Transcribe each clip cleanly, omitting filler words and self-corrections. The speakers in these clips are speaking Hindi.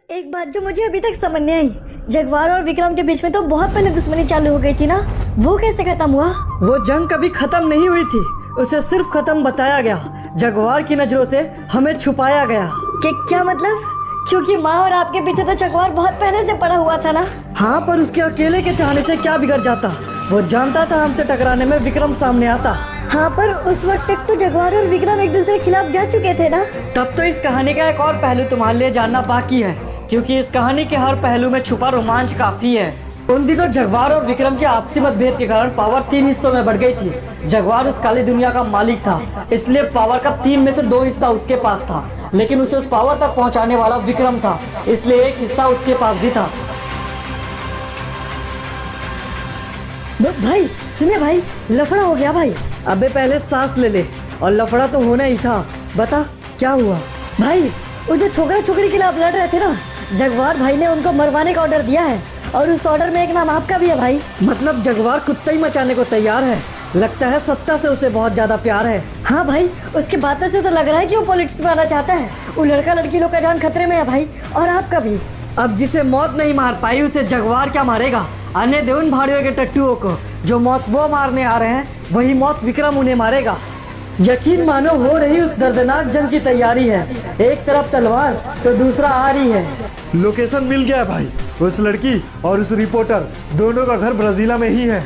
एक बात जो मुझे अभी तक समझ नहीं आई, जगवार और विक्रम के बीच में तो बहुत पहले दुश्मनी चालू हो गई थी ना, वो कैसे खत्म हुआ? वो जंग कभी खत्म नहीं हुई थी, उसे सिर्फ खत्म बताया गया। जगवार की नजरों से हमें छुपाया गया। क्या मतलब? क्योंकि माँ और आपके पीछे तो जगवार बहुत पहले से पड़ा हुआ था ना। हाँ, पर उसके अकेले के चाहने से क्या बिगड़ जाता? वो जानता था हमसे टकराने में विक्रम सामने आता। हाँ, पर उस वक्त तक तो जगवार और विक्रम एक दूसरे के खिलाफ जा चुके थे ना। तब तो इस कहानी का एक और पहलू तुम्हारे लिए जानना बाकी है, क्योंकि इस कहानी के हर पहलू में छुपा रोमांच काफी है। उन दिनों जगवार और विक्रम के आपसी मतभेद के कारण पावर 3 हिस्सों में बढ़ गई थी। जगवार उस काली दुनिया का मालिक था, इसलिए पावर का 3 में से 2 हिस्सा उसके पास था, लेकिन उसे उस पावर तक पहुंचाने वाला विक्रम था, इसलिए एक हिस्सा उसके पास भी था। भाई सुनिए भाई, लफड़ा हो गया भाई। अबे पहले सांस ले ले, और लफड़ा तो होना ही था। बता क्या हुआ? भाई वो जो छोकरा छोकरी के खिलाफ लड़ रहे थे ना, जगवार भाई ने उनको मरवाने का ऑर्डर दिया है, और उस ऑर्डर में एक नाम आपका भी है भाई। मतलब जगवार कुत्ता ही मचाने को तैयार है। लगता है सत्ता से उसे बहुत ज्यादा प्यार है। हाँ भाई, उसके बातों से तो लग रहा है कि वो पॉलिटिक्स में आना चाहता है। वो लड़का लड़की लोग का जान खतरे में है भाई, और आपका भी। अब जिसे मौत नहीं मार पाई उसे जगवार क्या मारेगा? आने दे उन भाड़ियों के टट्टुओं को। जो मौत वो मारने आ रहे हैं, वही मौत विक्रम उन्हें मारेगा। यकीन मानो हो रही उस दर्दनाक जंग की तैयारी है। एक तरफ तलवार तो दूसरा आ रही है। लोकेशन मिल गया है भाई। उस लड़की और उस रिपोर्टर दोनों का घर ब्राजीला में ही है।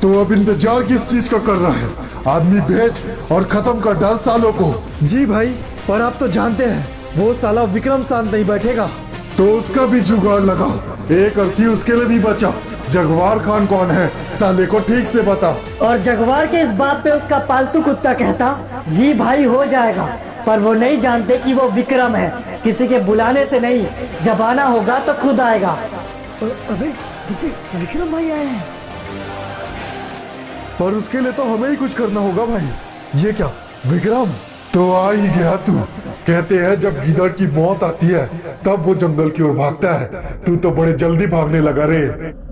तो अब इंतजार किस चीज का कर रहा है? आदमी भेज और खत्म कर डाल सालों को। जी भाई, पर आप तो जानते हैं वो साला विक्रम शांत नहीं बैठेगा। तो उसका भी जुगाड़ लगाओ। एक अर्थी उसके लिए भी बचा। जगवार खान कौन है साले को ठीक से बता। और जगवार के इस बात पे उसका पालतू कुत्ता कहता, जी भाई हो जाएगा। पर वो नहीं जानते कि वो विक्रम है। किसी के बुलाने से नहीं, जब आना होगा तो खुद आएगा। अबे विक्रम भाई आए हैं। पर उसके लिए तो हमें ही कुछ करना होगा भाई। ये क्या विक्रम? तो आ ही गया तू। कहते हैं जब गिदड़ की मौत आती है तब वो जंगल की ओर भागता है। तू तो बड़े जल्दी भागने लगा रे।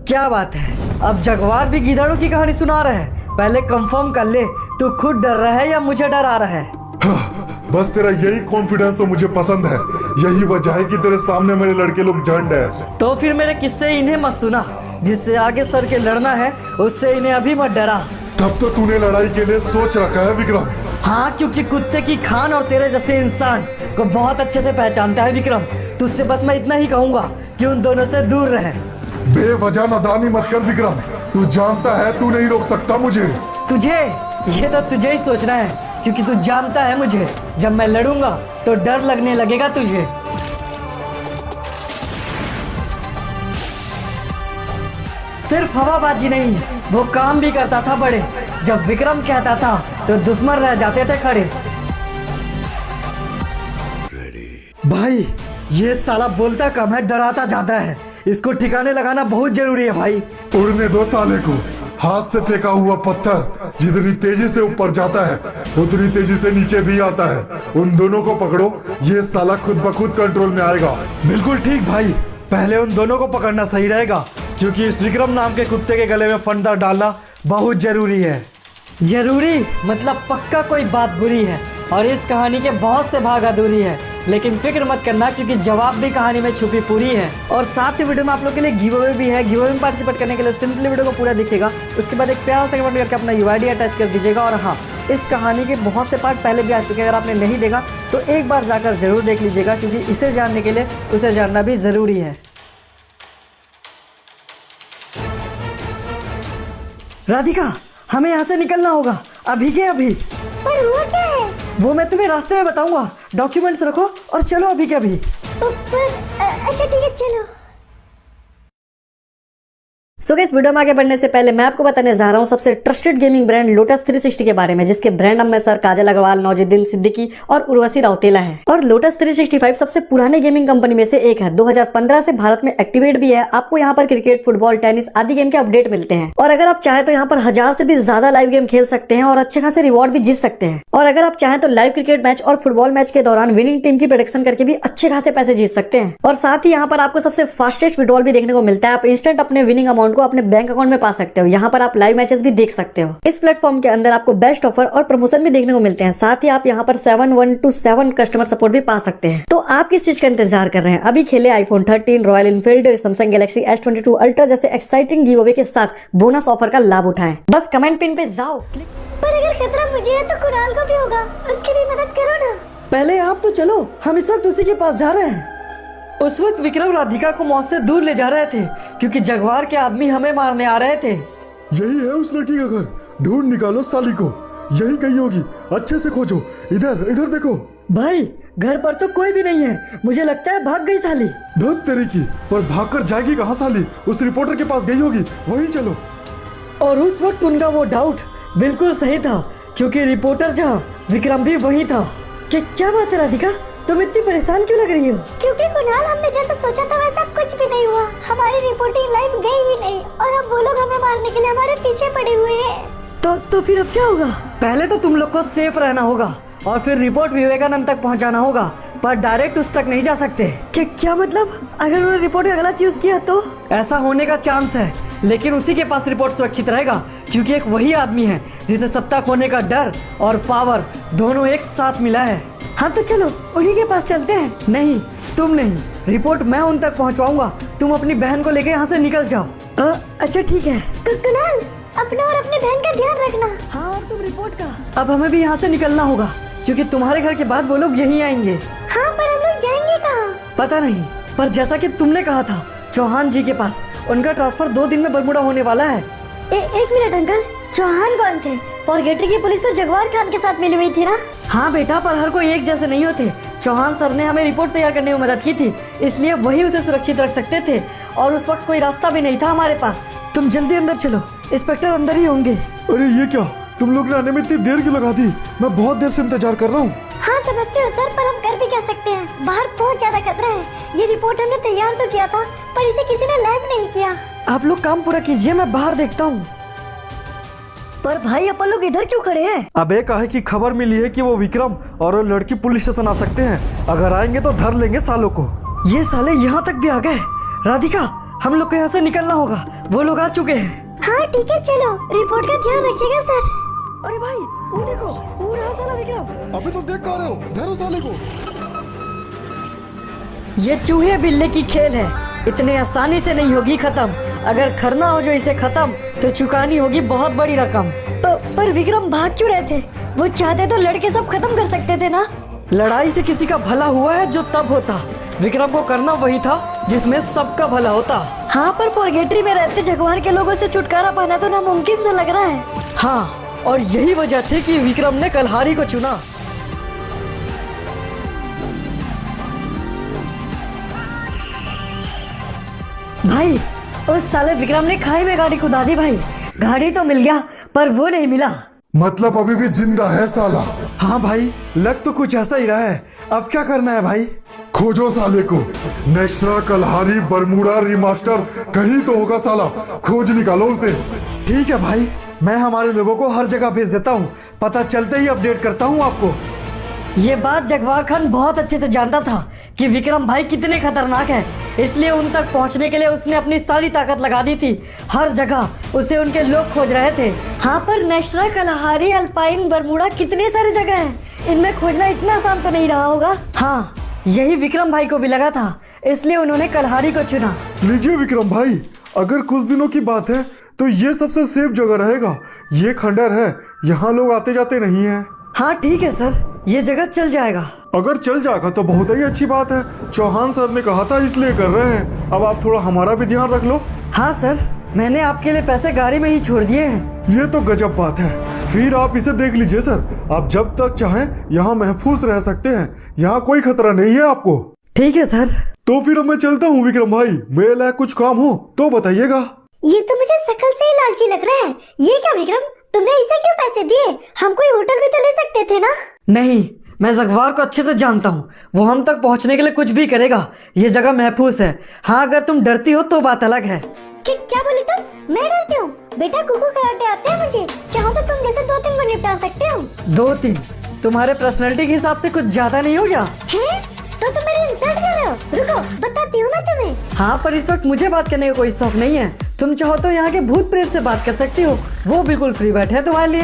क्या बात है, अब जगवार भी गिदड़ों की कहानी सुना रहा है? पहले कंफर्म कर ले, तू खुद डर रहा है या मुझे डरा रहा है? हाँ, बस तेरा यही कॉन्फिडेंस तो मुझे पसंद है। यही वजह है कि तेरे सामने मेरे लड़के लोग झंड है। तो फिर मेरे किस्से इन्हें मत सुना। जिससे आगे सर के लड़ना है उससे इन्हें अभी मत डरा। तब तो तूने लड़ाई के लिए सोच रखा है विक्रम। हाँ, क्योंकि कुत्ते की खान और तेरे जैसे इंसान को बहुत अच्छे से पहचानता है विक्रम। तुझसे बस मैं इतना ही कहूँगा कि उन दोनों से दूर रहे। बेवजह नादानी मत कर विक्रम। तू जानता है तू नहीं रोक सकता मुझे। तुझे ये तो तुझे ही सोचना है, क्योंकि तू जानता है मुझे जब मैं लड़ूंगा तो डर लगने लगेगा तुझे। सिर्फ हवाबाजी नहीं, वो काम भी करता था बड़े। जब विक्रम कहता था तो दुश्मन रह जाते थे खड़े। भाई ये साला बोलता कम है, डराता ज्यादा है। इसको ठिकाने लगाना बहुत जरूरी है भाई। उड़ने दो साले को। हाथ से फेंका हुआ पत्थर जितनी तेजी से ऊपर जाता है उतनी तेजी से नीचे भी आता है। उन दोनों को पकड़ो, ये साला खुद ब खुद कंट्रोल में आएगा। बिल्कुल ठीक भाई, पहले उन दोनों को पकड़ना सही रहेगा, क्योंकि इस विक्रम नाम के कुत्ते के गले में फंदा डालना बहुत जरूरी है। जरूरी मतलब पक्का कोई बात बुरी है, और इस कहानी के बहुत से भाग अधूरी है। लेकिन फिक्र मत करना, क्योंकि जवाब भी कहानी में छुपी पूरी है। और साथ ही वीडियो में आप लोग के लिए गिव अवे भी है। गिव अवे में पार्टिसिपेट करने के लिए सिंपली वीडियो को पूरा देखिएगा, उसके बाद एक प्यारा सा कमेंट करके अपना यूआईडी अटैच कर दीजिएगा। और हाँ, इस कहानी के बहुत से पार्ट पहले भी आ चुके हैं, अगर आपने नहीं देखा तो एक बार जाकर जरूर देख लीजिएगा, क्योंकि इसे जानने के लिए उसे जानना भी जरूरी है। राधिका, हमें यहाँ से निकलना होगा अभी के अभी। पर हुआ क्या है? वो मैं तुम्हें रास्ते में बताऊंगा। डॉक्यूमेंट्स रखो और चलो अभी के अभी। अच्छा ठीक है, चलो। सो गाइस, वीडियो में आगे बढ़ने से पहले मैं आपको बताने जा रहा हूँ सबसे ट्रस्टेड गेमिंग ब्रांड लोटस 360 के बारे में, जिसके ब्रांड अम्बेसडर काजल अग्रवाल, नौजुद्दीन सिद्दीकी और उर्वशी राउतेला हैं। और लोटस 365 सबसे पुराने गेमिंग कंपनी में से एक है। 2015 से भारत में एक्टिवेट भी है। आपको यहाँ पर क्रिकेट, फुटबॉल, टेनिस आदि गेम के अपडेट मिलते हैं। और अगर आप चाहें तो यहाँ पर 1000 से भी ज्यादा लाइव गेम खेल सकते हैं और अच्छे खासे रिवॉर्ड भी जीत सकते हैं। और अगर आप चाहें तो लाइव क्रिकेट मैच और फुटबॉल मैच के दौरान विनिंग टीम की प्रेडिक्शन करके भी अच्छे खासे पैसे जीत सकते हैं। और साथ ही यहाँ पर आपको सबसे फास्टेस्ट विड्रॉल भी देखने को मिलता है। आप इंस्टेंट अपने विनिंग अमाउंट अमाउंट को अपने बैंक अकाउंट में पा सकते हो। यहाँ पर आप लाइव मैचेस भी देख सकते हो। इस प्लेटफॉर्म के अंदर आपको बेस्ट ऑफर और प्रमोशन भी देखने को मिलते हैं। साथ ही आप यहाँ पर 7/1 कस्टमर सपोर्ट भी पा सकते हैं। तो आप किस चीज का इंतजार कर रहे हैं? अभी खेले iPhone 13, royal Enfield, Samsung Galaxy S22 ultra जैसे एक्साइटिंग गिव अवे के साथ बोनस ऑफर का लाभ उठाएं। बस कमेंट पिन पे जाओ, क्लिक। पर अगर खतरा मुझे है तो कुणाल को भी होगा, उसकी भी मदद करो ना। पहले आप तो चलो, हम इस वक्त उसी के पास जा रहे हैं। उस वक्त विक्रम राधिका को मौत से दूर ले जा रहे थे क्योंकि जगवार के आदमी हमें मारने आ रहे थे। यही है उस लड़की का घर, ढूंढ निकालो साली को, यही कहीं होगी, अच्छे से खोजो। इधर इधर देखो। भाई घर पर तो कोई भी नहीं है, मुझे लगता है भाग गई साली। धत तेरी की, पर भागकर जाएगी कहाँ साली? उस रिपोर्टर के पास गई होगी, वहीं चलो। और उस वक्त उनका वो डाउट बिल्कुल सही था क्योंकि रिपोर्टर जहाँ, विक्रम भी वहीं था। क्या बात है राधिका, तुम इतनी परेशान क्यों लग रही हो? क्योंकि कुणाल, हमने जैसा सोचा था वैसा कुछ भी नहीं हुआ। हमारी रिपोर्टिंग लाइन गई ही नहीं और अब वो लोग हमें मारने के लिए हमारे पीछे पड़े हुए हैं। तो फिर अब क्या होगा? पहले तो तुम लोग को सेफ रहना होगा और फिर रिपोर्ट विवेकानंद तक पहुंचाना होगा, पर डायरेक्ट उस तक नहीं जा सकते। क्या मतलब? अगर उन्होंने रिपोर्ट का गलत यूज किया तो? ऐसा होने का चांस है, लेकिन उसी के पास रिपोर्ट सुरक्षित रहेगा क्योंकि एक वही आदमी है जिसे सत्ता खोने का डर और पावर दोनों एक साथ मिला है। हाँ तो चलो उन्हीं के पास चलते हैं। नहीं, तुम नहीं, रिपोर्ट मैं उन तक पहुंचवाऊंगा। तुम अपनी बहन को लेके यहाँ से निकल जाओ। अच्छा ठीक है। कुणाल, अपना और अपनी बहन का ध्यान रखना। हाँ, और तुम रिपोर्ट का। अब हमें भी यहाँ से निकलना होगा क्योंकि तुम्हारे घर के बाद वो लोग यहीं आएंगे। हाँ, पर हम लोग जाएंगे कहाँ? पता नहीं, पर जैसा कि तुमने कहा था चौहान जी के पास, उनका ट्रांसफर 2 दिन में बरमुडा होने वाला है। एक मिनट अंकल, चौहान कौन थे? पॉर्गेटरी की पुलिस तो जगवार खान के साथ मिली हुई थी ना? हाँ बेटा, पर हर कोई एक जैसे नहीं होते। चौहान सर ने हमें रिपोर्ट तैयार करने में मदद की थी, इसलिए वही उसे सुरक्षित रख सकते थे और उस वक्त कोई रास्ता भी नहीं था हमारे पास। तुम जल्दी अंदर चलो, इंस्पेक्टर अंदर ही होंगे। अरे ये क्या, तुम लोग ने आने में इतनी देर क्यों लगा दी? मैं बहुत देर से इंतजार कर रहा हूँ। हाँ समझते हो सर, पर हम कर भी क्या सकते हैं? बाहर बहुत ज्यादा खतरा है। ये रिपोर्ट हमने तैयार तो किया था, पर इसे किसी ने लैब नहीं किया। आप लोग काम पूरा कीजिए, मैं बाहर देखता हूँ। पर भाई अपन लोग इधर क्यों खड़े हैं? अब एक काहे की खबर मिली है कि वो विक्रम और वो लड़की पुलिस स्टेशन आ सकते हैं। अगर आएंगे तो धर लेंगे सालों को। ये साले यहाँ तक भी आ गए। राधिका, हम लोग को यहाँ से निकलना होगा, वो लोग आ चुके हैं। हाँ ठीक है, चलो रिपोर्ट का ध्यान रखिएगा सर। अरे भाई वो देखो, वो रहा साला विक्रम। अभी तो देख कर रहे हो, धरो साले को। ये चूहे बिल्ले की खेल है, इतने आसानी से नहीं होगी खत्म। अगर करना हो जो इसे खत्म तो चुकानी होगी बहुत बड़ी रकम। पर विक्रम भाग क्यों रहे थे? वो चाहते तो लड़के सब खत्म कर सकते थे ना? लड़ाई से किसी का भला हुआ है जो तब होता। विक्रम को करना वही था जिसमें सबका भला होता। हाँ, पर पॉर्गेटरी में रहते जगवार के लोगों से छुटकारा पाना तो नामुमकिन सा लग रहा है। हाँ, और यही वजह थी कि विक्रम ने कल्हारी को चुना। भाई उस साले विक्रम ने खाई में गाड़ी कुदा दी। भाई गाड़ी तो मिल गया पर वो नहीं मिला। मतलब अभी भी जिंदा है साला? हाँ भाई, लग तो कुछ ऐसा ही रहा है। अब क्या करना है भाई? खोजो साले को। नेक्स्ट्रा, कल्हारी, बरमूडा, रिमास्टर, कहीं तो होगा साला, खोज निकालो उसे। ठीक है भाई, मैं हमारे लोगों को हर जगह भेज देता हूँ, पता चलते ही अपडेट करता हूँ आपको। ये बात जगवार खान बहुत अच्छे से जानता था कि विक्रम भाई कितने खतरनाक है, इसलिए उन तक पहुंचने के लिए उसने अपनी सारी ताकत लगा दी थी। हर जगह उसे उनके लोग खोज रहे थे। हाँ, पर नेक्स्ट्रा, कल्हारी, अल्पाइन, बरमूडा, कितने सारे जगह हैं। इनमें खोजना इतना आसान तो नहीं रहा होगा। हाँ, यही विक्रम भाई को भी लगा था, इसलिए उन्होंने कल्हारी को चुना। लीजिए विक्रम भाई, अगर कुछ दिनों की बात है तो ये सबसे सेफ जगह रहेगा। ये खंडर है, यहाँ लोग आते जाते नहीं है। हाँ ठीक है सर, ये जगह चल जाएगा। अगर चल जाएगा तो बहुत ही अच्छी बात है। चौहान सर ने कहा था इसलिए कर रहे हैं। अब आप थोड़ा हमारा भी ध्यान रख लो। हाँ सर, मैंने आपके लिए पैसे गाड़ी में ही छोड़ दिए हैं। ये तो गजब बात है। फिर आप इसे देख लीजिए सर, आप जब तक चाहें यहाँ महफूज रह सकते हैं। यहाँ कोई खतरा नहीं है आपको। ठीक है सर। तो फिर अब मैं चलता हूँ विक्रम भाई, मेरे लायक कुछ काम हो तो बताइएगा। ये तो मुझे शकल से ही लालची लग रहा है। ये क्या विक्रम, तुमने इसे क्यों पैसे दिए? हम कोई होटल भी तो ले सकते थे ना? नहीं, मैं जगवार को अच्छे से जानता हूँ, वो हम तक पहुँचने के लिए कुछ भी करेगा। ये जगह महफूज है। हाँ, अगर तुम डरती हो तो बात अलग है। क्या बोली तुम? मैं डरती हूँ? बेटा, कुकू कराटे आते हैं मुझे। चाहो तो तुम जैसे 2-3 को निपटा सकते हो। 2-3? तुम्हारे पर्सनैलिटी के हिसाब से कुछ ज्यादा नहीं हो गया? हैं? तो तुम मेरी इंसल्ट कर रहे हो? रुको, बताती हूँ मैं तुम्हें। हाँ, पर इस वक्त मुझे बात करने का कोई शौक नहीं है। तुम चाहो तो यहाँ के भूत प्रेत से बात कर सकती हो, वो बिल्कुल फ्री बैठे हैं तुम्हारे लिए।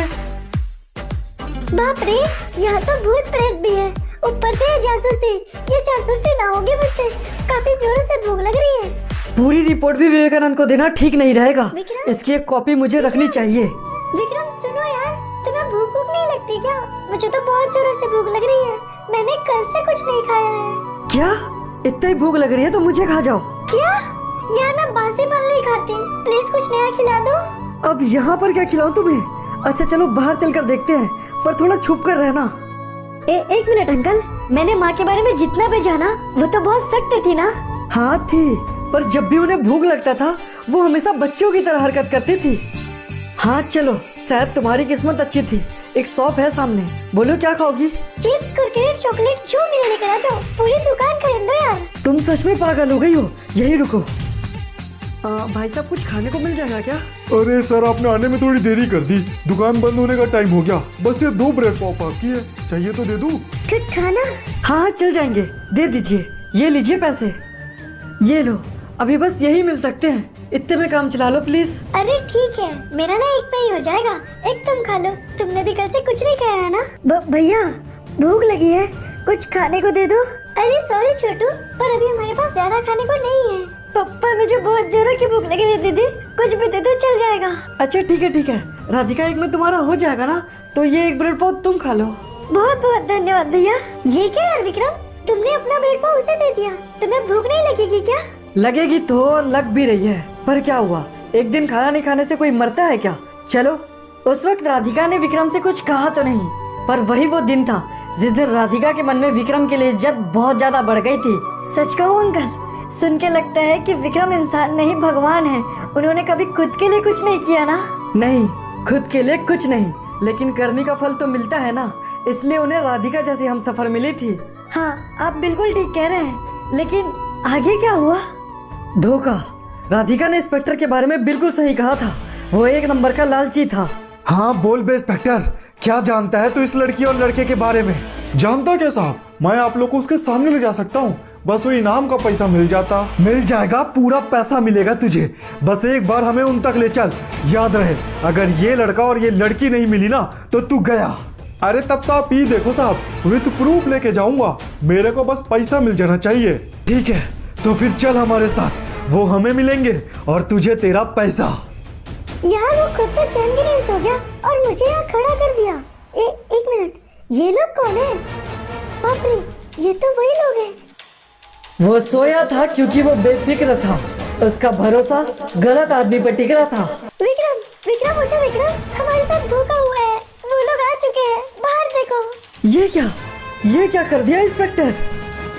बाप रे, यहाँ तो भूत प्रेत भी है, ऊपर से ये जासूसी ना होगी मुझसे। काफी जोरों से भूख लग रही है। पूरी रिपोर्ट भी विवेकानंद को देना ठीक नहीं रहेगा। विक्रम? इसकी एक कॉपी मुझे रखनी चाहिए। विक्रम सुनो यार, तुम्हें भूख नहीं लगती क्या? मुझे तो बहुत जोरों से भूख लग रही है। मैंने कल से कुछ नहीं खाया है। क्या इतना ही भूख लग रही है तो मुझे खा जाओ। क्या? यार मैं बासी फल नहीं खाती, प्लीज कुछ नया खिला दो। अब यहाँ पर क्या खिलाऊं तुम्हें? अच्छा चलो बाहर चलकर देखते हैं, पर थोड़ा छुप कर रहना। एक मिनट अंकल, मैंने माँ के बारे में जितना भी जाना वो तो बहुत सख्त थी ना। हाँ थी, पर जब भी उन्हें भूख लगता था वो हमेशा बच्चों की तरह हरकत करती थी। हाँ चलो, शायद तुम्हारी किस्मत अच्छी थी। एक शॉप है सामने, बोलो क्या खाओगी? चिप्स, कुरकुरे, चॉकलेट जो मिले लेकर आ जाओ। पूरी दुकान खरीद दो यार। तुम सच में पागल हो गई हो? यही रुको। भाई साहब कुछ खाने को मिल जाएगा क्या? अरे सर, आपने आने में थोड़ी देरी कर दी, दुकान बंद होने का टाइम हो गया। बस ये 2 ब्रेड पाव बाकी है, चाहिए तो दे दूं? खाना? हाँ चल जाएंगे, दे दीजिए। ये लीजिए पैसे, ये लो। अभी बस यही मिल सकते हैं, इतने में काम चला लो प्लीज। अरे ठीक है, मेरा ना एक पे ही हो जाएगा। एक तुम खा लो, तुमने भी कल से कुछ नहीं खाया है ना। भैया भूख लगी है, कुछ खाने को दे दो। अरे सॉरी छोटू, पर अभी हमारे पास ज्यादा खाने को नहीं है। पर मुझे बहुत जोरों की भूख लगी है दीदी, कुछ भी दे दो चल जाएगा। अच्छा ठीक है, राधिका एक में तुम्हारा हो जाएगा ना, तो ये एक ब्रेड पाव तुम खा लो। बहुत बहुत धन्यवाद भैया। ये क्या यार विक्रम, तुमने अपना ब्रेड पाव उसे दे दिया। तुम्हें भूख नहीं लगेगी क्या? लगेगी तो लग भी रही है, पर क्या हुआ, एक दिन खाना नहीं खाने से कोई मरता है क्या? चलो। उस वक्त राधिका ने विक्रम से कुछ कहा तो नहीं, पर वही वो दिन था जिस दिन राधिका के मन में विक्रम के लिए इज्जत बहुत ज्यादा बढ़ गई थी। सच कहूँ अंकल, सुन के लगता है कि विक्रम इंसान नहीं भगवान है। उन्होंने कभी खुद के लिए कुछ नहीं किया ना। नहीं, खुद के लिए कुछ नहीं, लेकिन करने का फल तो मिलता है ना, इसलिए उन्हें राधिका जैसी हमसफर मिली थी। हाँ आप बिल्कुल ठीक कह रहे हैं, लेकिन आगे क्या हुआ? धोखा। राधिका ने इंस्पेक्टर के बारे में बिल्कुल सही कहा था, वो एक नंबर का लालची था। हाँ बोल बे इंस्पेक्टर, क्या जानता है तू इस लड़की और लड़के के बारे में? जानता क्या साहब, मैं आप लोग को उसके सामने ले जा सकता हूँ, बस वो इनाम का पैसा मिल जाता। मिल जाएगा, पूरा पैसा मिलेगा तुझे, बस एक बार हमें उन तक ले चल। याद रहे, अगर ये लड़का और ये लड़की नहीं मिली ना तो तू गया। अरे तब तो आप ही देखो साहब, उन्हें तो प्रूफ लेके जाऊंगा, मेरे को बस पैसा मिल जाना चाहिए। ठीक है, तो फिर चल हमारे साथ, वो हमें मिलेंगे और तुझे तेरा पैसा। यहाँ वो खुद तो चैन की नहीं सो गया और मुझे यहाँ खड़ा कर दिया। एक मिनट, ये लोग कौन है? बाप रे, ये तो वही लोग हैं। वो सोया था क्योंकि वो बेफिक्र था, उसका भरोसा गलत आदमी पर टिक रहा था। विक्रम, विक्रम उठो विक्रम, हमारे साथ धोखा हुआ है। वो लोग आ चुके हैं, बाहर देखो। ये क्या कर दिया इंस्पेक्टर?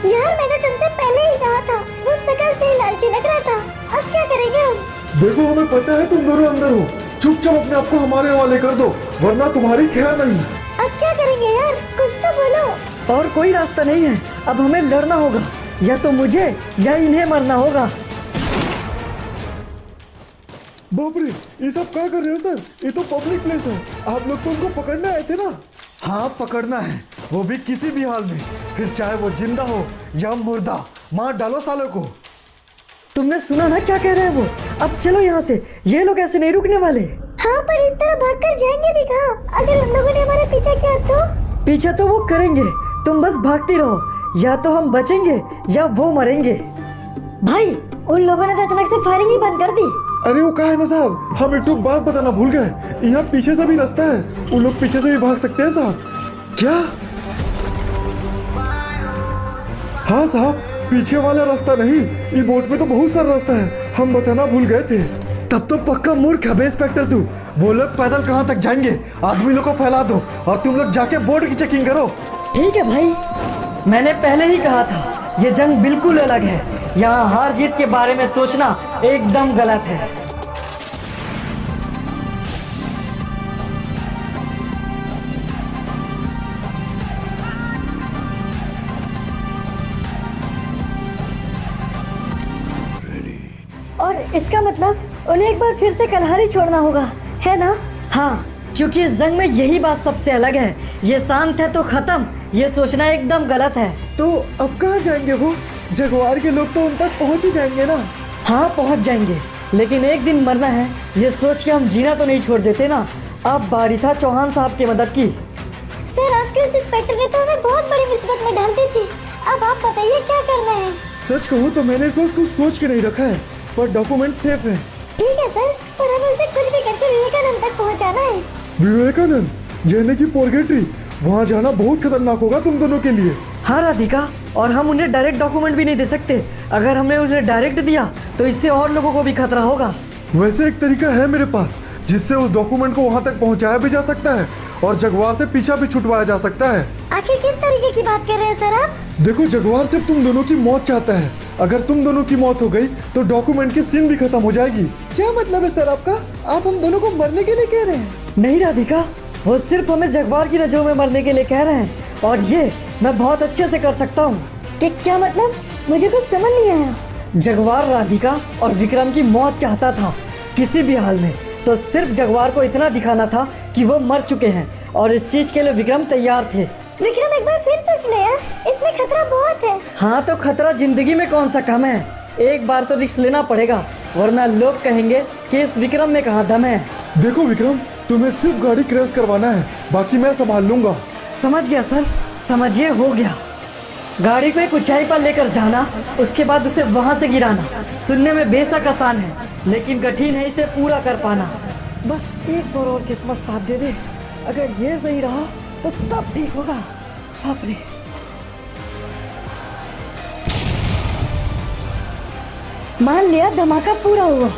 यार मैंने तुमसे पहले ही कहा था, वो शकल से ही लालची लग रहा था। अब क्या करेंगे हम? देखो हमें पता है तुम दोनों अंदर हो, चुपचाप अपने आप को हमारे हवाले कर दो, वरना तुम्हारी खैर नहीं। अब क्या करेंगे यार, कुछ तो बोलो। और कोई रास्ता नहीं है, अब हमें लड़ना होगा, या तो मुझे या इन्हें मरना होगा। बाप रे, ये सब क्या कर रहे हो सर? ये तो पब्लिक प्लेस है, आप लोग तो उनको पकड़ने आए थे ना? हाँ पकड़ना है, वो भी किसी भी हाल में, फिर चाहे वो जिंदा हो या मुर्दा, मार डालो सालों को। तुमने सुना ना क्या कह रहे हैं वो? अब चलो यहाँ से, ये लोग ऐसे नहीं रुकने वाले। हाँ पर इस तरह भागकर जाएंगे भी कहाँ? अगर उन लोगों ने हमारा पीछा किया तो? पीछे तो वो करेंगे, तुम बस भागती रहो, या तो हम बचेंगे या वो मरेंगे। भाई उन लोगों ने तो अचानक से फायरिंग ही बंद कर दी। अरे वो कहा है ना साहब, हम एक बात बताना भूल गए, यहाँ पीछे से भी रास्ता है, उन लोग पीछे से भी भाग सकते हैं साहब। क्या? हाँ साहब, पीछे वाला रास्ता नहीं, ये बोट में तो बहुत सारा रास्ता है, हम बताना भूल गए थे। तब तो पक्का मूर्ख है बे इंस्पेक्टर तू। वो लोग पैदल कहाँ तक जाएंगे? आदमी लोग को फैला दो और तुम लोग जाके बोर्ड की चेकिंग करो। ठीक है भाई, मैंने पहले ही कहा था, ये जंग बिल्कुल अलग है, यहाँ हार जीत के बारे में सोचना एकदम गलत है। और इसका मतलब उन्हें एक बार फिर से कलहारी छोड़ना होगा, है ना? हाँ, क्योंकि इस जंग में यही बात सबसे अलग है, ये शांत है तो खत्म, ये सोचना एकदम गलत है। तो अब कहाँ जाएंगे वो? जगवार के लोग तो उन तक पहुंच ही जाएंगे ना। हाँ पहुंच जाएंगे, लेकिन एक दिन मरना है ये सोच के हम जीना तो नहीं छोड़ देते ना। अब बारी था चौहान साहब की मदद की। सर आपके उस इंस्पेक्टर ने तो हमें बहुत बड़ी मुसीबत में डाल दी थी। अब आप बताइए क्या करना है। सच कहूँ तो मैंने इस वक्त कुछ सोच के नहीं रखा है, पर डॉक्यूमेंट सेफ है। ठीक है सर, पर हमें उसे कुछ भी करके विवेकानंद तक पहुंचाना है। विवेकानंद यानी कि पोर्गेट्री, वहाँ जाना बहुत खतरनाक होगा तुम दोनों के लिए। हाँ राधिका, और हम उन्हें डायरेक्ट डॉक्यूमेंट भी नहीं दे सकते। अगर हमने उन्हें डायरेक्ट दिया तो इससे और लोगों को भी खतरा होगा। वैसे एक तरीका है मेरे पास जिससे उस डॉक्यूमेंट को वहाँ तक पहुँचाया भी जा सकता है और जगवार से पीछा भी छुटवाया जा सकता है। आखिर किस तरीके की बात कर रहे हैं सर आप? देखो, जगवार सिर्फ तुम दोनों की मौत चाहता है। अगर तुम दोनों की मौत हो गई तो डॉक्यूमेंट की सीन भी खत्म हो जाएगी। क्या मतलब है सर आपका? आप हम दोनों को मरने के लिए कह रहे हैं? नहीं राधिका, वो सिर्फ हमें जगवार की नजरों में मरने के लिए कह रहे हैं, और ये मैं बहुत अच्छे से कर सकता हूँ। क्या मतलब? मुझे कुछ समझ नहीं आया। जगवार राधिका और विक्रम की मौत चाहता था किसी भी हाल में, तो सिर्फ जगवार को इतना दिखाना था कि वो मर चुके हैं, और इस चीज के लिए विक्रम तैयार थे। विक्रम एक बार फिर सोच ले यार, इसमें खतरा बहुत है। हाँ तो खतरा जिंदगी में कौन सा कम है? एक बार तो रिस्क लेना पड़ेगा, वरना लोग कहेंगे कि इस विक्रम में कहाँ दम है। देखो विक्रम, तुम्हें सिर्फ गाड़ी क्रैश करवाना है, बाकी मैं संभाल लूंगा। समझ गया सर, समझिए हो गया। गाड़ी को एक ऊंचाई पर लेकर जाना, उसके बाद उसे वहां से गिराना। सुनने में बेशक आसान है, लेकिन कठिन है इसे पूरा कर पाना। बस एक बार और किस्मत साथ दे दे, अगर ये सही रहा तो सब ठीक होगा। बाप रे, मान लिया धमाका पूरा हुआ,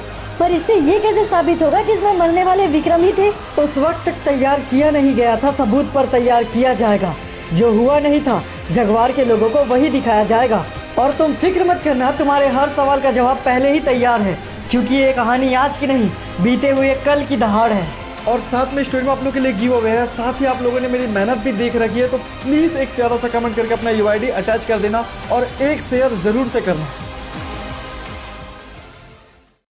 पर इससे ये कैसे साबित होगा कि इसमें मरने वाले विक्रम ही थे? उस वक्त तक तैयार किया नहीं गया था, सबूत पर तैयार किया जाएगा। जो हुआ नहीं था जगवार के लोगों को वही दिखाया जाएगा। और तुम फिक्र मत करना, तुम्हारे हर सवाल का जवाब पहले ही तैयार है, क्योंकि ये कहानी आज की नहीं, बीते हुए कल की दहाड़ है। और साथ में स्टोरी में आप लोगों के लिए गिव अवे है। साथ ही आप लोगों ने मेरी मेहनत भी देख रखी है, तो प्लीज एक प्यारा सा कमेंट करके अपना UID अटैच कर देना और एक शेयर जरूर से करना।